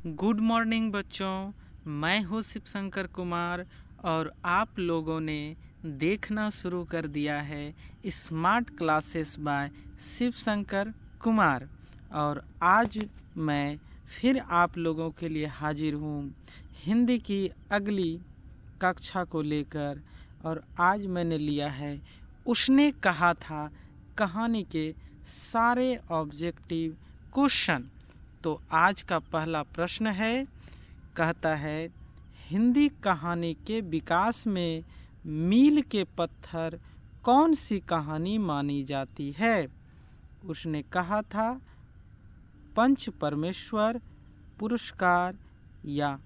Good morning बच्चों, मैं हूँ शिव शंकर कुमार और आप लोगों ने देखना शुरू कर दिया है smart classes by Shiv Shankar Kumar. और आज मैं फिर आप लोगों के लिए हाजिर हूँ हिंदी की अगली कक्षा को लेकर। और आज मैंने लिया है उसने कहा था कहानी के सारे ऑब्जेक्टिव क्वेश्चन। तो आज का पहला प्रश्न है, कहता है हिंदी कहानी के विकास में मील के पत्थर कौन सी कहानी मानी जाती है। उसने कहा था पंच परमेश्वर, पुरस्कार या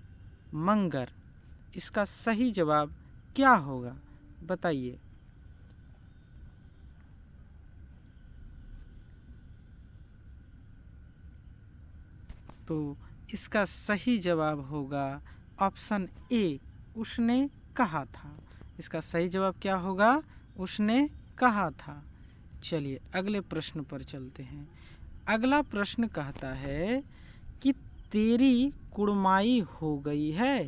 मंगर। इसका सही जवाब क्या होगा बताइए। तो इसका सही जवाब होगा ऑप्शन ए, उसने कहा था। इसका सही जवाब क्या होगा? उसने कहा था। चलिए अगले प्रश्न पर चलते हैं। अगला प्रश्न कहता है कि तेरी कुड़माई हो गई है।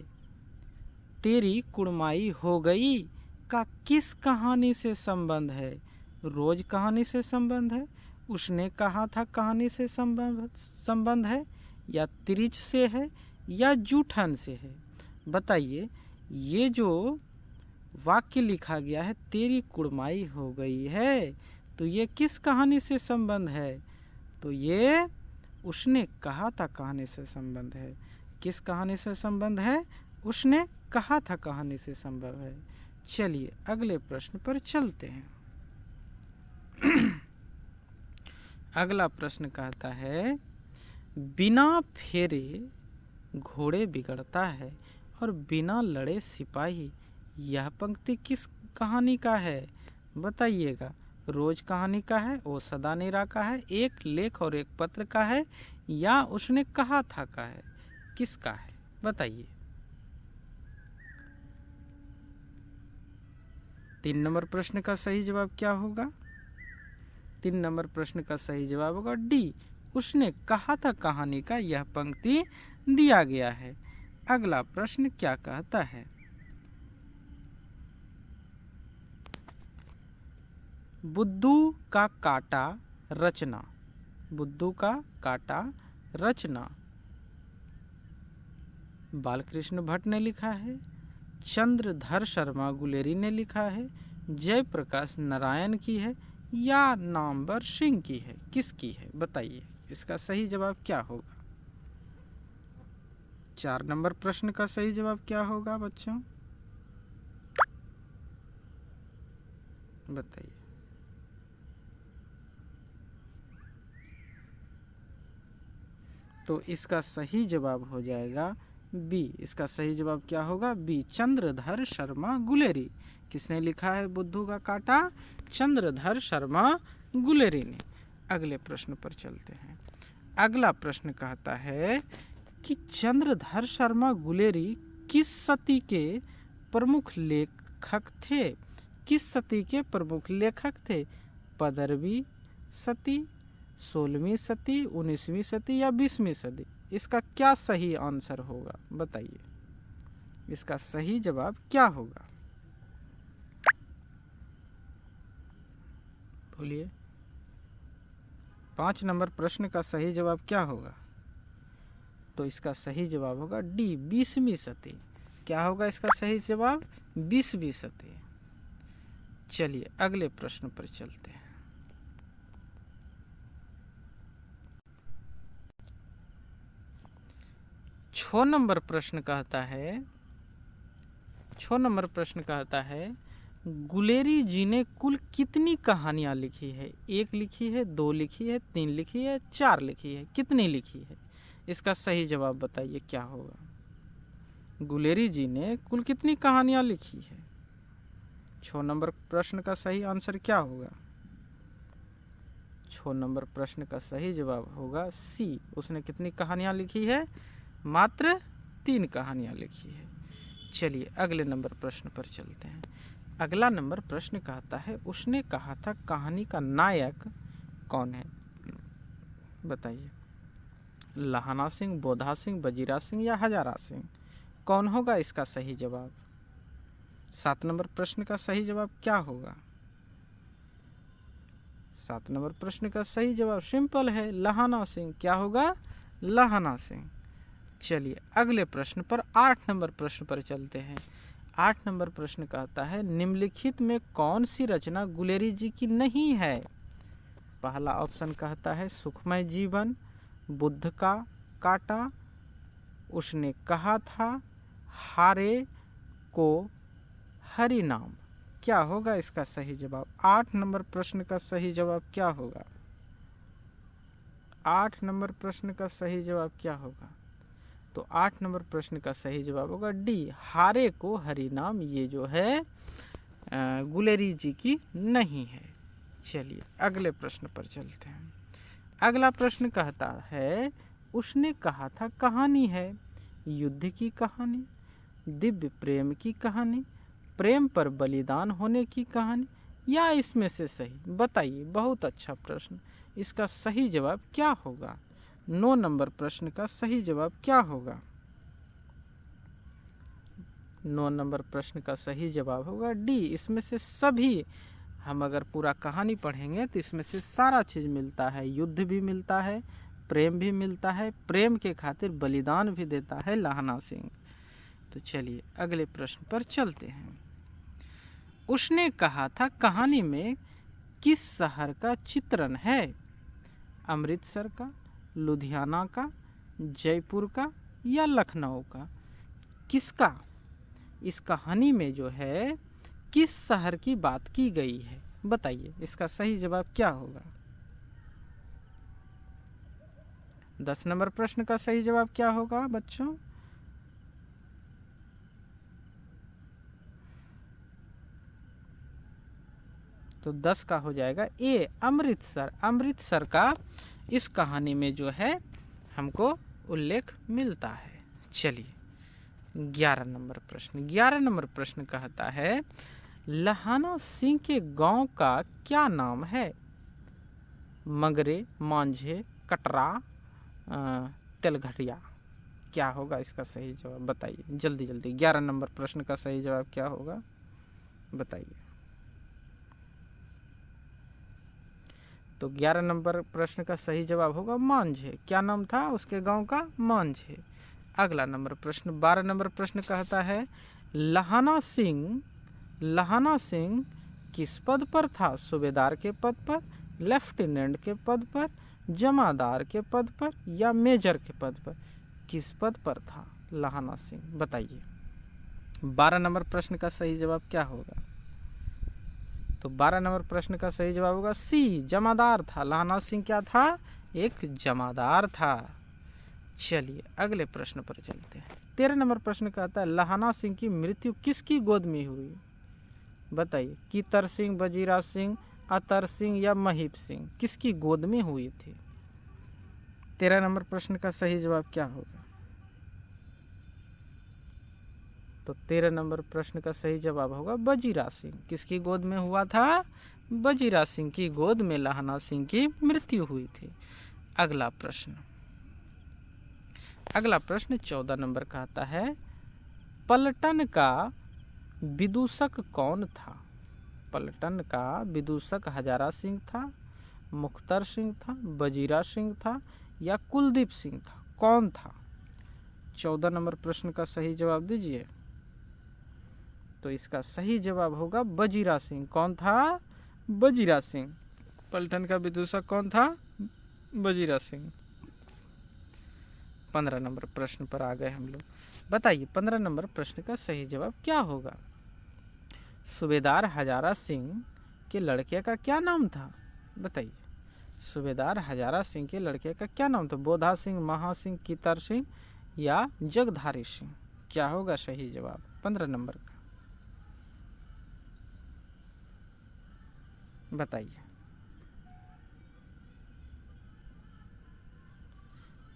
तेरी कुड़माई हो गई का किस कहानी से संबंध है? रोज कहानी से संबंध है, उसने कहा था कहानी से संबंध है, या त्रिज से है, या जूठन से है। बताइए, ये जो वाक्य लिखा गया है तेरी कुड़माई हो गई है, तो ये किस कहानी से संबंध है? तो ये उसने कहा था कहानी से संबंध है। किस कहानी से संबंध है? उसने कहा था कहानी से संबंध है। चलिए अगले प्रश्न पर चलते हैं। अगला प्रश्न कहता है बिना फेरे घोड़े बिगड़ता है और बिना लड़े सिपाही। यह पंक्ति किस कहानी का है? बताइएगा। रोज कहानी का है, ओ सदा निरा का है, एक लेख और एक पत्र का है, या उसने कहा था का है? किसका है बताइए। 3 नंबर प्रश्न का सही जवाब क्या होगा? 3 नंबर प्रश्न का सही जवाब होगा डी, उसने कहा था कहानी का यह पंक्ति दिया गया है। अगला प्रश्न क्या कहता है? बुद्धू का काटा रचना। बुद्धू का काटा रचना बालकृष्ण भट्ट ने लिखा है, चंद्रधर शर्मा गुलेरी ने लिखा है, जयप्रकाश नारायण की है, या नामवर सिंह की है? किसकी है बताइए। इसका सही जवाब क्या होगा? 4 नंबर प्रश्न का सही जवाब क्या होगा बच्चों? बताइए। तो इसका सही जवाब हो जाएगा बी। इसका सही जवाब क्या होगा? बी, चंद्रधर शर्मा गुलेरी। किसने लिखा है बुद्धू का काटा? चंद्रधर शर्मा गुलेरी ने। अगले प्रश्न पर चलते हैं। अगला प्रश्न कहता है कि चंद्रधर शर्मा गुलेरी किस सती के प्रमुख लेखक थे? किस सती के प्रमुख लेखक थे? 15वीं सती, 16वीं सती, 19वीं सदी या 20वीं सदी? इसका क्या सही आंसर होगा बताइए। इसका सही जवाब क्या होगा? बोलिए। 5 नंबर प्रश्न का सही जवाब क्या होगा? तो इसका सही जवाब होगा डी, 20वीं सदी। क्या होगा इसका सही जवाब? 20वीं सदी। चलिए अगले प्रश्न पर चलते हैं। छह नंबर प्रश्न कहता है गुलेरी जी ने कुल कितनी कहानियां लिखी है? 1 लिखी है, 2 लिखी है, 3 लिखी है, 4 लिखी है? कितनी लिखी है? इसका सही जवाब बताइए क्या होगा। गुलेरी जी ने कुल कितनी कहानियां लिखी है? 6 नंबर प्रश्न का सही आंसर क्या होगा? 6 नंबर प्रश्न का सही जवाब होगा सी, उसने कितनी कहानियां लिखी है? मात्र 3 कहानियां लिखी है। चलिए अगले नंबर प्रश्न पर चलते हैं। अगला नंबर प्रश्न कहता है उसने कहा था कहानी का नायक कौन है? बताइए। लहाना सिंह, बोधा सिंह, बजीरा सिंह या हजारा सिंह, कौन होगा इसका सही जवाब? 7 नंबर प्रश्न का सही जवाब क्या होगा? 7 नंबर प्रश्न का सही जवाब सिंपल है, लहाना सिंह। क्या होगा? लहाना सिंह। चलिए अगले प्रश्न पर 8 नंबर प्रश्न पर चलते हैं। 8 नंबर प्रश्न कहता है निम्नलिखित में कौन सी रचना गुलेरी जी की नहीं है? पहला ऑप्शन कहता है सुखमय जीवन, बुद्ध का काटा, उसने कहा था, हारे को हरि नाम। क्या होगा इसका सही जवाब? 8 नंबर प्रश्न का सही जवाब क्या होगा? 8 नंबर प्रश्न का सही जवाब क्या होगा? तो 8 नंबर प्रश्न का सही जवाब होगा डी, हारे को हरि नाम। ये जो है गुलेरी जी की नहीं है। चलिए अगले प्रश्न पर चलते हैं। अगला प्रश्न कहता है उसने कहा था कहानी है, युद्ध की कहानी, दिव्य प्रेम की कहानी, प्रेम पर बलिदान होने की कहानी, या इसमें से सही बताइए। बहुत अच्छा प्रश्न। इसका सही जवाब क्या होगा? 9 नंबर प्रश्न का सही जवाब क्या होगा? 9 नंबर प्रश्न का सही जवाब होगा डी, इसमें से सभी। हम अगर पूरा कहानी पढ़ेंगे तो इसमें से सारा चीज़ मिलता है, युद्ध भी मिलता है, प्रेम भी मिलता है, प्रेम के खातिर बलिदान भी देता है लहाना सिंह। तो चलिए अगले प्रश्न पर चलते हैं। उसने कहा था कहानी में किस शहर का चित्रण है? अमृतसर का, लुधियाना का, जयपुर का या लखनऊ का? किसका? इस कहानी में जो है किस शहर की बात की गई है? बताइए इसका सही जवाब क्या होगा? 10 नंबर प्रश्न का सही जवाब क्या होगा बच्चों? तो 10 का हो जाएगा ए, अमृतसर। अमृतसर का इस कहानी में जो है हमको उल्लेख मिलता है। चलिए 11 नंबर प्रश्न। 11 नंबर प्रश्न कहता है लहाना सिंह के गांव का क्या नाम है? मगरे, मांझे, कटरा, तेलघटिया। क्या होगा इसका सही जवाब? बताइए जल्दी जल्दी। 11 नंबर प्रश्न का सही जवाब क्या होगा? बताइए। तो 11 नंबर प्रश्न का सही जवाब होगा मांझे। क्या नाम था उसके गांव का? मांझे। अगला नंबर प्रश्न 12 नंबर प्रश्न कहता है लहाना सिंह किस पद पर था? सूबेदार के पद पर, लेफ्टिनेंट के पद पर, जमादार के पद पर या मेजर के पद पर? किस पद पर था लहाना सिंह? बताइए। 12 नंबर प्रश्न का सही जवाब क्या होगा? तो 12 नंबर प्रश्न का सही जवाब होगा सी, जमादार था। लहाना सिंह क्या था? एक जमादार था। चलिए अगले प्रश्न पर चलते हैं। 13 नंबर प्रश्न कहता है लहाना सिंह की मृत्यु किसकी गोद में हुई? बताइए। कीतर सिंह, बजीरा सिंह, अतर सिंह या महीप सिंह? किसकी गोद में हुई थी? 13 नंबर प्रश्न का सही जवाब क्या होगा? तो 13 नंबर प्रश्न का सही जवाब होगा बजीरा सिंह। किसकी गोद में हुआ था? बजीरा सिंह की गोद में लहाना सिंह की मृत्यु हुई थी। अगला प्रश्न 14 नंबर कहता है पलटन का विदूषक कौन था? पलटन का विदूषक हजारा सिंह था, मुख्तर सिंह था, बजीरा सिंह था या कुलदीप सिंह था? कौन था? 14 नंबर प्रश्न का सही जवाब दीजिए। तो इसका सही जवाब होगा बजीरा सिंह। कौन था? बजीरा सिंह। पलटन का विदूषक कौन था? बजीरा सिंह। 15 नंबर प्रश्न पर आ गए हम लोग। बताइए 15 नंबर प्रश्न का सही जवाब क्या होगा? सूबेदार हजारा सिंह के लड़के का क्या नाम था? बताइए। सूबेदार हजारा सिंह के लड़के का क्या नाम था? बोधा सिंह, महा सिंह, कीतर सिंह या जगधारी सिंह? क्या होगा सही जवाब 15 नंबर का? बताइए।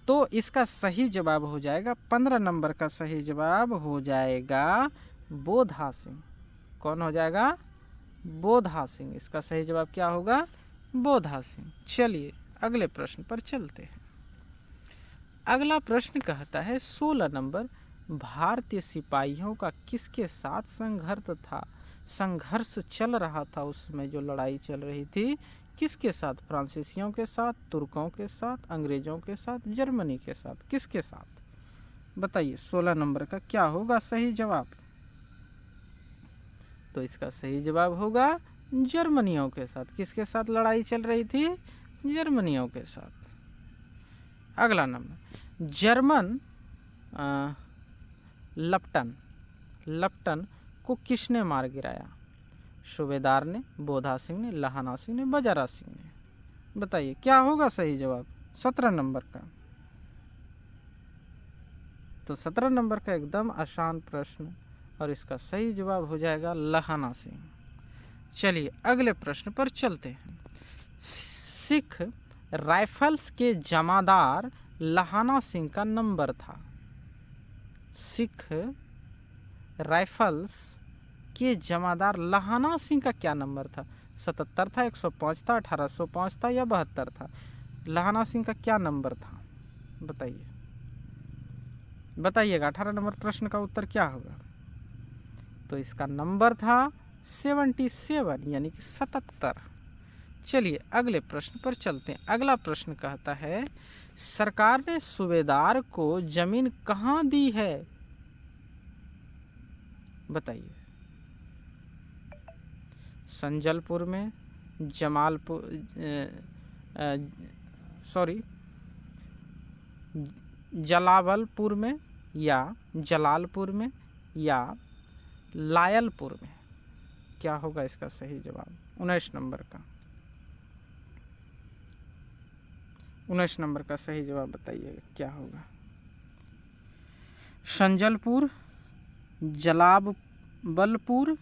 तो इसका सही जवाब हो जाएगा 15 नंबर का सही जवाब हो जाएगा बोधा सिंह। कौन हो जाएगा? बोधा सिंह। इसका सही जवाब क्या होगा? बोधा सिंह। चलिए अगले प्रश्न पर चलते हैं। अगला प्रश्न कहता है 16 नंबर, भारतीय सिपाहियों का किसके साथ संघर्ष चल रहा था उस समय जो लड़ाई चल रही थी, किसके साथ? फ्रांसीसियों के साथ, तुर्कों के साथ, अंग्रेजों के साथ, जर्मनी के साथ, किसके साथ? बताइए 16 नंबर का क्या होगा सही जवाब? तो इसका सही जवाब होगा जर्मनियों के साथ। किसके साथ लड़ाई चल रही थी? जर्मनियों के साथ। अगला नंबर, जर्मन लप्टन को किसने मार गिराया? सूबेदार ने, बोधा सिंह ने, लहाना सिंह ने, बजारा सिंह ने। बताइए क्या होगा सही जवाब 17 नंबर का? तो 17 नंबर का एकदम आसान प्रश्न और इसका सही जवाब हो जाएगा लहाना सिंह। चलिए अगले प्रश्न पर चलते हैं। सिख राइफल्स के जमादार लहाना सिंह का नंबर था। सिख राइफल्स के जमादार लहाना सिंह का क्या नंबर था? 77 था, 105 था, 1805 था या 72 था? लहाना सिंह का क्या नंबर था? बताइएगा 18 नंबर प्रश्न का उत्तर क्या होगा? तो इसका नंबर था 77 यानी कि 77। चलिए अगले प्रश्न पर चलते हैं। अगला प्रश्न कहता है सरकार ने सूबेदार को जमीन कहाँ दी है? बताइए। संजलपुर में, जलावलपुर में या जलालपुर में या लायलपुर में? क्या होगा इसका सही जवाब 19 नंबर का? 19 नंबर का सही जवाब बताइएगा क्या होगा? संजलपुर, जलावलपुर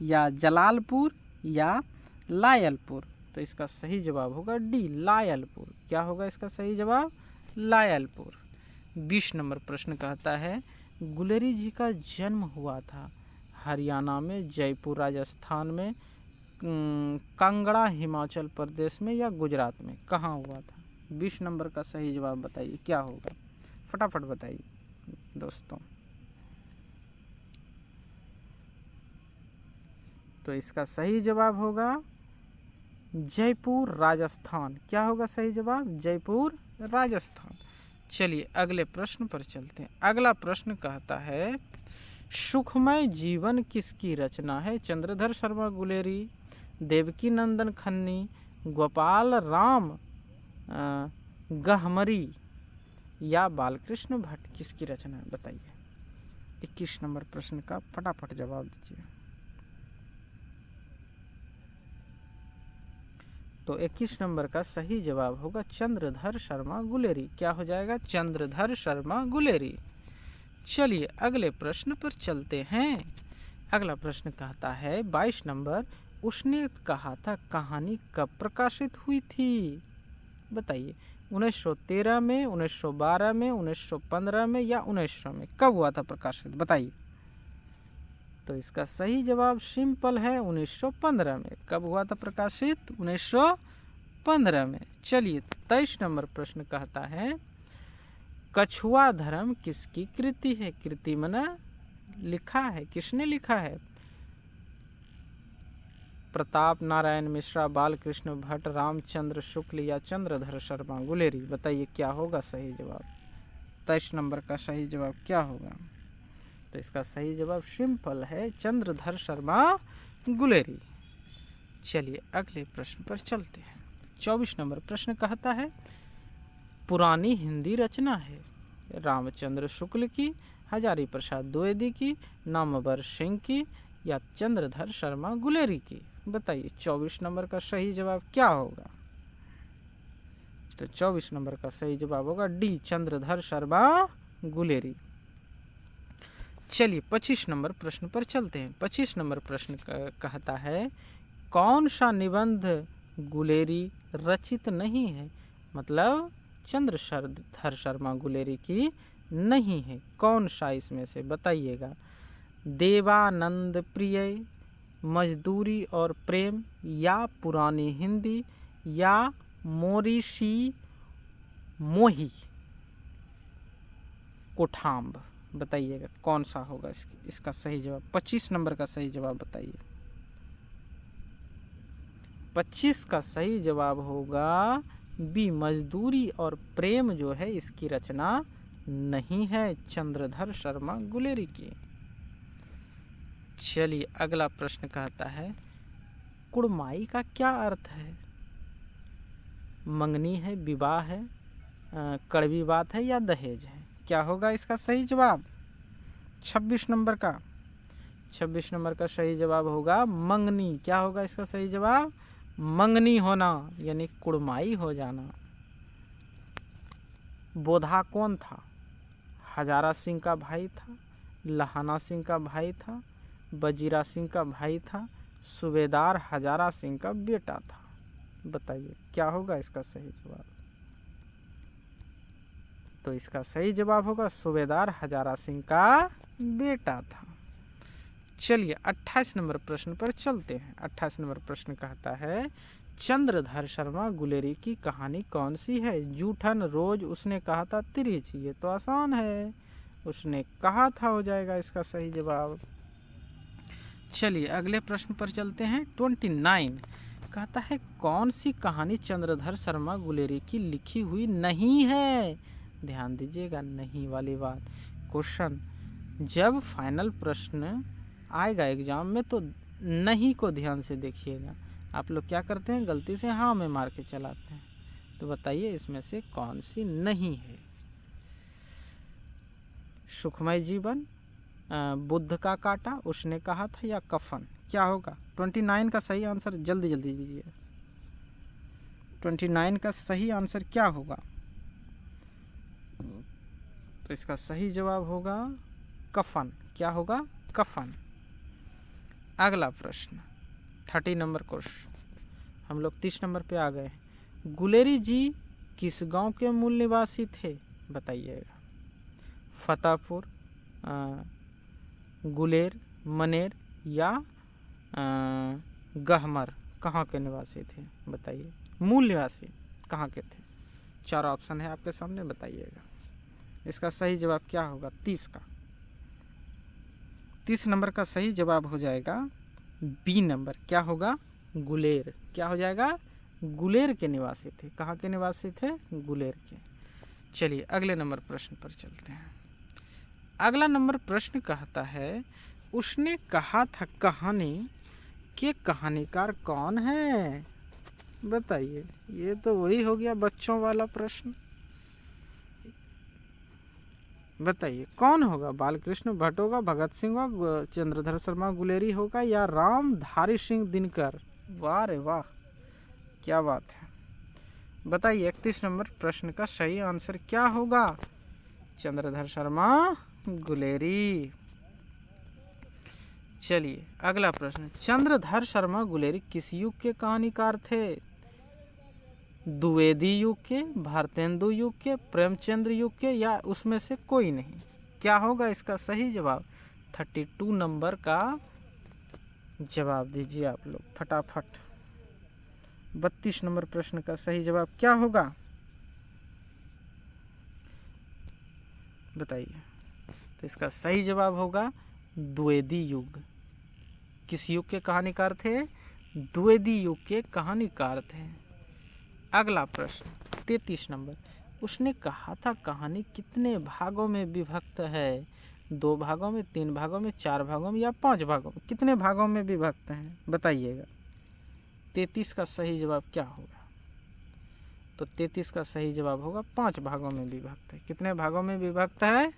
या जलालपुर या लायलपुर? तो इसका सही जवाब होगा डी, लायलपुर। क्या होगा इसका सही जवाब? लायलपुर। 20 नंबर प्रश्न कहता है गुलेरी जी का जन्म हुआ था हरियाणा में, जयपुर राजस्थान में, कांगड़ा हिमाचल प्रदेश में या गुजरात में? कहाँ हुआ था? 20 नंबर का सही जवाब बताइए क्या होगा? फटाफट बताइए दोस्तों। तो इसका सही जवाब होगा जयपुर राजस्थान। क्या होगा सही जवाब? जयपुर राजस्थान। चलिए अगले प्रश्न पर चलते हैं। अगला प्रश्न कहता है सुखमय जीवन किसकी रचना है? चंद्रधर शर्मा गुलेरी, देवकी नंदन खन्नी, गोपाल राम गहमरी या बालकृष्ण भट्ट? किसकी रचना है? बताइए। 21 नंबर प्रश्न का फटाफट जवाब दीजिए। तो 21 नंबर का सही जवाब होगा चंद्रधर शर्मा गुलेरी। क्या हो जाएगा? चंद्रधर शर्मा गुलेरी। चलिए अगले प्रश्न पर चलते हैं। अगला प्रश्न कहता है 22 नंबर, उसने कहा था कहानी कब प्रकाशित हुई थी? बताइए। 1913 में, 1912 में, 1915 में या 1900 में? कब हुआ था प्रकाशित? बताइए। तो इसका सही जवाब सिंपल है 1915 में। कब हुआ था प्रकाशित? 1915 में। चलिए 23 नंबर प्रश्न कहता है कछुआ धर्म किसकी कृति है? कृति मना लिखा है, किसने लिखा है? प्रताप नारायण मिश्रा, बालकृष्ण भट्ट, रामचंद्र शुक्ल या चंद्रधर शर्मा गुलेरी? बताइए क्या होगा सही जवाब? 23 नंबर का सही जवाब क्या होगा? तो इसका सही जवाब सिंपल है चंद्रधर शर्मा गुलेरी। चलिए अगले प्रश्न पर चलते हैं। 24 नंबर प्रश्न कहता है पुरानी हिंदी रचना है रामचंद्र शुक्ल की, हजारी प्रसाद द्विवेदी की, नामवर सिंह की या चंद्रधर शर्मा गुलेरी की? बताइए 24 नंबर का सही जवाब क्या होगा? तो 24 नंबर का सही जवाब होगा डी, चंद्रधर शर्मा गुलेरी। चलिए 25 नंबर प्रश्न पर चलते हैं। 25 नंबर प्रश्न कहता है कौन सा निबंध गुलेरी रचित नहीं है? मतलब चंद्रधर शर्मा गुलेरी की नहीं है। कौन सा इसमें से? बताइएगा। देवानंद प्रिय, मजदूरी और प्रेम या पुरानी हिंदी या मोरिशी मोही, कोठाम्ब। बताइएगा कौन सा होगा इसका सही जवाब। 25 नंबर का सही जवाब बताइए। 25 का सही जवाब होगा बी, मजदूरी और प्रेम जो है इसकी रचना नहीं है, चंद्रधर शर्मा गुलेरी की। चलिए अगला प्रश्न कहता है कुड़माई का क्या अर्थ है? मंगनी है, विवाह है, कड़वी बात है या दहेज है? क्या होगा इसका सही जवाब? 26 नंबर का 26 नंबर का सही जवाब होगा मंगनी। क्या होगा इसका सही जवाब? मंगनी होना यानी कुड़माई हो जाना। बोधा कौन था? हजारा सिंह का भाई था, लहाना सिंह का भाई था, बजीरा सिंह का भाई था, सूबेदार हजारा सिंह का बेटा था। बताइए क्या होगा इसका सही जवाब? तो इसका सही जवाब होगा सूबेदार हजारा सिंह का बेटा था। चलिए 28 नंबर प्रश्न पर चलते हैं। 28 नंबर प्रश्न कहता है चंद्रधर शर्मा गुलेरी की कहानी कौन सी है? जूठन, रोज, उसने कहा था, तिरछ। ये तो आसान है, उसने कहा था हो जाएगा इसका सही जवाब। चलिए अगले प्रश्न पर चलते हैं। 29 कहता है कौन सी कहानी चंद्रधर शर्मा गुलेरी की लिखी हुई नहीं है? ध्यान दीजिएगा नहीं वाली बात। क्वेश्चन जब फाइनल प्रश्न आएगा एग्जाम में तो नहीं को ध्यान से देखिएगा। आप लोग क्या करते हैं, गलती से हाँ में मार के चलाते हैं। तो बताइए इसमें से कौन सी नहीं है? सुखमय जीवन, बुद्ध का काटा, उसने कहा था या कफन? क्या होगा? 29 का सही आंसर जल्दी जल्दी दीजिए। 29 का सही आंसर क्या होगा? तो इसका सही जवाब होगा कफन। क्या होगा? कफन। अगला प्रश्न 30 नंबर क्वेश्चन, हम लोग 30 नंबर पे आ गए हैं। गुलेरी जी किस गांव के मूल निवासी थे? बताइएगा। फतेहपुर, गुलेर, मनेर या गहमर, कहाँ के निवासी थे? बताइए। मूल निवासी कहाँ के थे? 4 ऑप्शन है आपके सामने, बताइएगा इसका सही जवाब क्या होगा। 30 नंबर का सही जवाब हो जाएगा बी नंबर। क्या होगा? गुलेर। क्या हो जाएगा? गुलेर के निवासी थे। कहाँ के निवासी थे? गुलेर के। चलिए अगले नंबर प्रश्न पर चलते हैं। अगला नंबर प्रश्न कहता है उसने कहा था कहानी के कहानीकार कौन है? बताइए। ये तो वही हो गया बच्चों वाला प्रश्न। बताइए कौन होगा? बालकृष्ण भट्ट होगा, भगत सिंह होगा, चंद्रधर शर्मा गुलेरी होगा या रामधारी सिंह दिनकर? वाह रे वाह, क्या बात है। बताइए 31 नंबर प्रश्न का सही आंसर क्या होगा? चंद्रधर शर्मा गुलेरी। चलिए अगला प्रश्न, चंद्रधर शर्मा गुलेरी किस युग के कहानीकार थे? द्विवेदी युग के, भारतेंदु युग के, प्रेमचंद्र युग के या उसमें से कोई नहीं? क्या होगा इसका सही जवाब? 32 नंबर का जवाब दीजिए आप लोग फटाफट। 32 नंबर प्रश्न का सही जवाब क्या होगा? बताइए। तो इसका सही जवाब होगा द्विवेदी युग। किस युग के कहानीकार थे? द्विवेदी युग के कहानीकार थे। अगला प्रश्न 33 नंबर, उसने कहा था कहानी कितने भागों में विभक्त है? 2 भागों में, 3 भागों में, 4 भागों में या 5 भागों में? कितने भागों में विभक्त हैं? बताइएगा। 33 का सही जवाब क्या होगा? तो 33 का सही जवाब होगा 5 भागों में विभक्त है। कितने भागों में विभक्त है?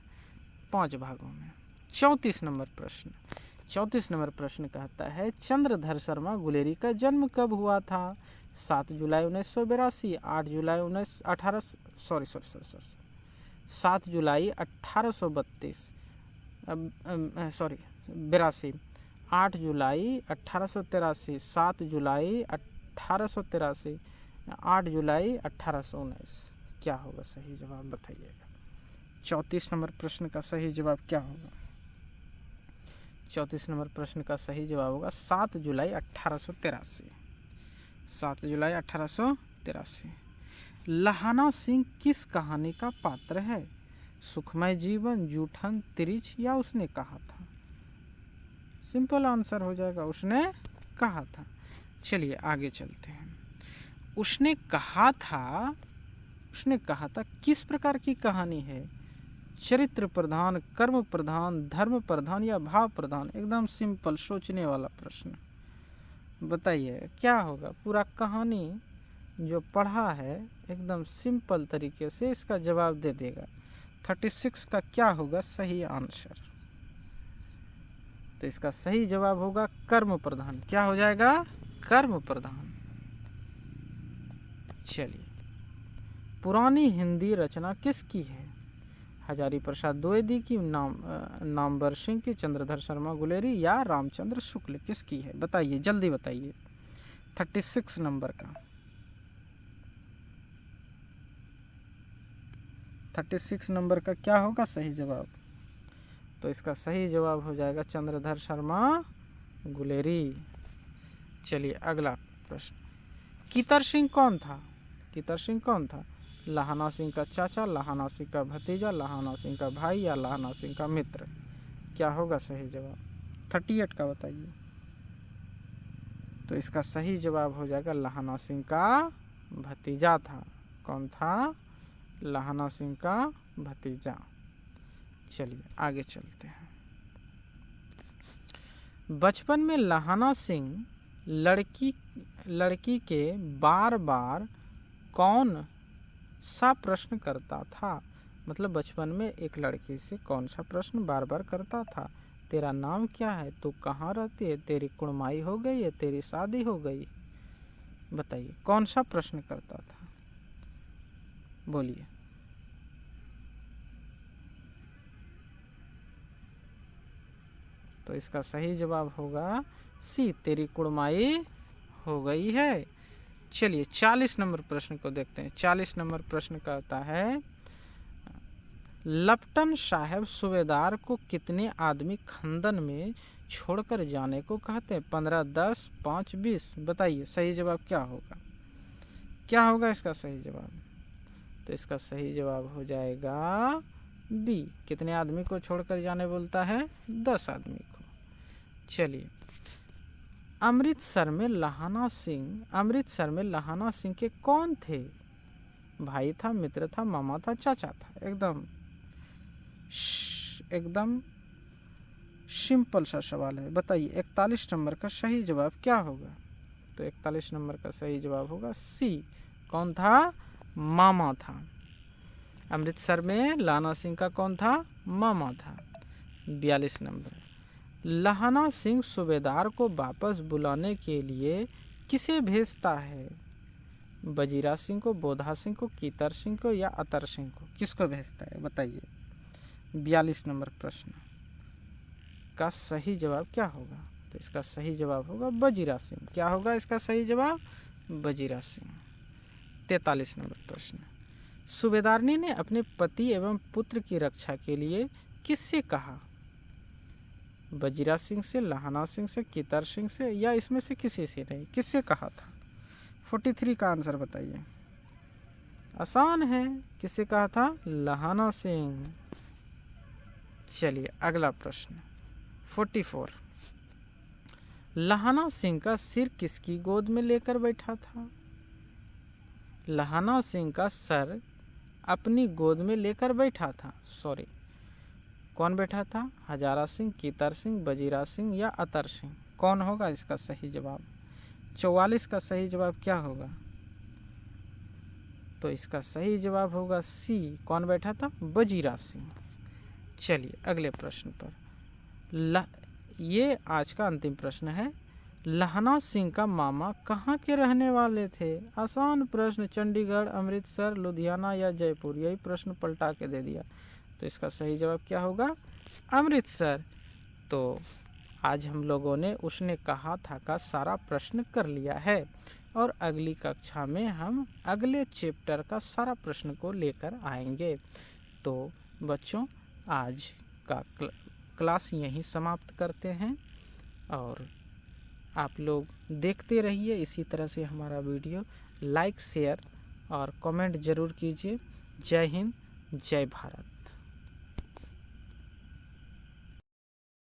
5 भागों में। 34 नंबर प्रश्न 34 नंबर प्रश्न कहता है चंद्रधर शर्मा गुलेरी का जन्म कब हुआ था? 7 जुलाई 1982, 8 जुलाई 7 जुलाई 1832, 8 जुलाई 1883, 7 जुलाई 1883, 8 जुलाई 1819। क्या होगा सही जवाब? बताइएगा। 34 नंबर प्रश्न का सही जवाब क्या होगा? 34 नंबर प्रश्न का सही जवाब होगा 7 जुलाई 1883। 7 जुलाई 1883। लहाना सिंह किस कहानी का पात्र है? सुखमय जीवन, जूठन, तिरिच या उसने कहा था? सिंपल आंसर हो जाएगा उसने कहा था। चलिए आगे चलते हैं। उसने कहा था किस प्रकार की कहानी है? चरित्र प्रधान, कर्म प्रधान, धर्म प्रधान या भाव प्रधान? एकदम सिंपल सोचने वाला प्रश्न। बताइए क्या होगा? पूरा कहानी जो पढ़ा है एकदम सिंपल तरीके से इसका जवाब दे देगा। 36 का क्या होगा सही आंसर? तो इसका सही जवाब होगा कर्म प्रधान। क्या हो जाएगा? कर्म प्रधान। चलिए, पुरानी हिंदी रचना किसकी है? हजारी प्रसाद द्विवेदी की, नामवर सिंह की, चंद्रधर शर्मा गुलेरी या रामचंद्र शुक्ल? किसकी है? बताइए, जल्दी बताइए। 36 नंबर का 36 नंबर का क्या होगा सही जवाब? तो इसका सही जवाब हो जाएगा चंद्रधर शर्मा गुलेरी। चलिए अगला प्रश्न। कीतर सिंह कौन था? कीतर सिंह कौन था? लहाना सिंह का चाचा, लहाना सिंह का भतीजा, लहाना सिंह का भाई या लहाना सिंह का मित्र? क्या होगा सही जवाब? 38 का बताइए। तो इसका सही जवाब हो जाएगा लहाना सिंह का भतीजा था। कौन था? लहाना सिंह का भतीजा। चलिए आगे चलते हैं। बचपन में लहाना सिंह लड़की के बार बार कौन सा प्रश्न करता था? मतलब बचपन में एक लड़की से कौन सा प्रश्न बार बार करता था? तेरा नाम क्या है? तू कहाँ रहती है? तेरी कुड़माई हो गई है? तेरी शादी हो गई? बताइए कौन सा प्रश्न करता था? बोलिए। तो इसका सही जवाब होगा सी, तेरी कुड़माई हो गई है। चलिए 40 नंबर प्रश्न को देखते हैं। 40 नंबर प्रश्न कहता है, लपटन साहब सूबेदार को कितने आदमी खंदन में छोड़कर जाने को कहते हैं? 15, 10, 5, 20? बताइए सही जवाब क्या होगा? क्या होगा इसका सही जवाब? तो इसका सही जवाब हो जाएगा बी, कितने आदमी को छोड़कर जाने बोलता है? 10 आदमी को। चलिए, अमृतसर में लहाना सिंह के कौन थे? भाई था, मित्र था, मामा था, चाचा था? एकदम सिंपल सा सवाल है। बताइए 41 नंबर का सही जवाब क्या होगा? तो 41 नंबर का सही जवाब होगा सी, कौन था? मामा था। अमृतसर में लहाना सिंह का कौन था? मामा था। 42 नंबर, लहाना सिंह सूबेदार को वापस बुलाने के लिए किसे भेजता है? बजीरा सिंह को, बोधा सिंह को, कीतर सिंह को या अतर सिंह को? किसको भेजता है? बताइए। 42 नंबर प्रश्न का सही जवाब क्या होगा? तो इसका सही जवाब होगा बजीरा सिंह। क्या होगा इसका सही जवाब? बजीरा सिंह। 43 नंबर प्रश्न, सूबेदारनी ने अपने पति एवं पुत्र की रक्षा के लिए किससे कहा? बजीरा सिंह से, लहाना सिंह से, कीतर सिंह से या इसमें से किसी से नहीं? किससे कहा था? 43 का आंसर बताइए। आसान है, किससे कहा था? लहाना सिंह। चलिए अगला प्रश्न 44, लहाना सिंह का सिर किसकी गोद में लेकर बैठा था? लहाना सिंह का सर अपनी गोद में लेकर बैठा था। कौन बैठा था? हजारा सिंह, कीतर सिंह, बजीरा सिंह या अतर सिंह? कौन होगा इसका सही जवाब? 44 का सही जवाब क्या होगा? तो इसका सही जवाब होगा सी, कौन बैठा था? बजीरा सिंह। चलिए अगले प्रश्न पर, ये आज का अंतिम प्रश्न है। लहाना सिंह का मामा कहाँ के रहने वाले थे? आसान प्रश्न, चंडीगढ़, अमृतसर, लुधियाना या जयपुर? यही प्रश्न पलटा के दे दिया। तो इसका सही जवाब क्या होगा? अमृतसर। तो आज हम लोगों ने उसने कहा था का सारा प्रश्न कर लिया है और अगली कक्षा में हम अगले चैप्टर का सारा प्रश्न को लेकर आएंगे। तो बच्चों, आज का क्लास यहीं समाप्त करते हैं और आप लोग देखते रहिए इसी तरह से हमारा वीडियो। लाइक, शेयर और कमेंट ज़रूर कीजिए। जय हिंद, जय भारत।